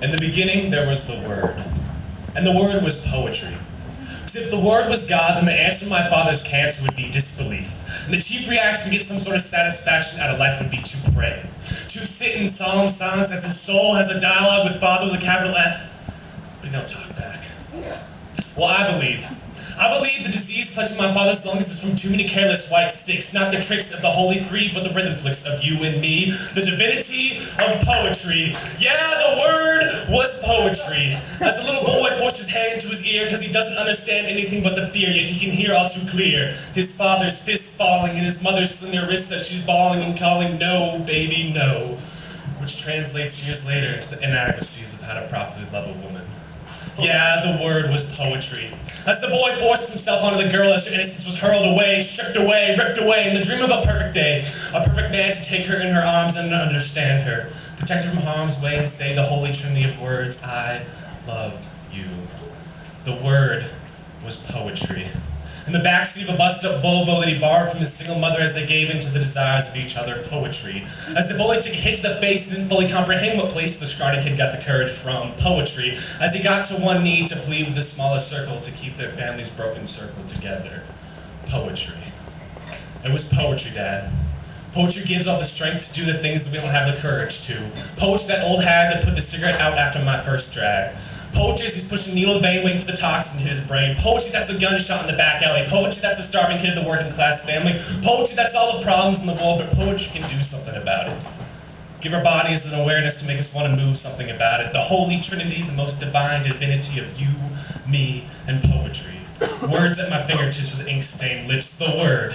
In the beginning, there was the Word, and the Word was poetry. If the Word was God, then the answer to my father's cancer would be disbelief. And the chief reaction to get some sort of satisfaction out of life would be to pray. To sit in solemn silence as his soul has a dialogue with Father with a capital S, but he don't talk back. Well, I believe the disease touching my father's lungs is from too many careless white sticks, not the tricks of the Holy Three, but the rhythm flicks of you and me, the divinity of poetry. Yeah, the Word was poetry. As the little boy puts his hand to his ear because he doesn't understand anything but the fear, yet he can hear all too clear. His father's fist falling and his mother's slinging her wrist as she's bawling and calling, "No, baby, no," which translates years later to the inadequacies of how to properly love a woman. Yeah, the Word was poetry. As the boy forced himself onto the girl as her innocence was hurled away, stripped away, ripped away, in the dream of a perfect day, a perfect man to take her in her arms and understand her, protect her from harm's way and say the holy trinity of words, I love you. The Word was poetry. In the backseat of a busted-up Volvo that he borrowed from his single mother as they gave in to the desires of each other, poetry. As the bully took a hit to the face and didn't fully comprehend what place the scrawny kid got the courage from, poetry. As he got to one knee to plead with the smallest circle to keep their family's broken circle together, poetry. It was poetry, Dad. Poetry gives us the strength to do the things that we don't have the courage to. Poetry that old hag that put the cigarette out after my first drag. Poetry as he's pushing needle vein waiting for the toxin to hit his brain. Poetry that's the gunshot in the back alley. Poetry that's the starving kid of the working class family. Poetry that's all the problems in the world, but poetry can do something about it. Give our bodies an awareness to make us want to move something about it. The Holy Trinity, the most divine divinity of you, me, and poetry. Words at my fingertips with ink-stained lips. The Word.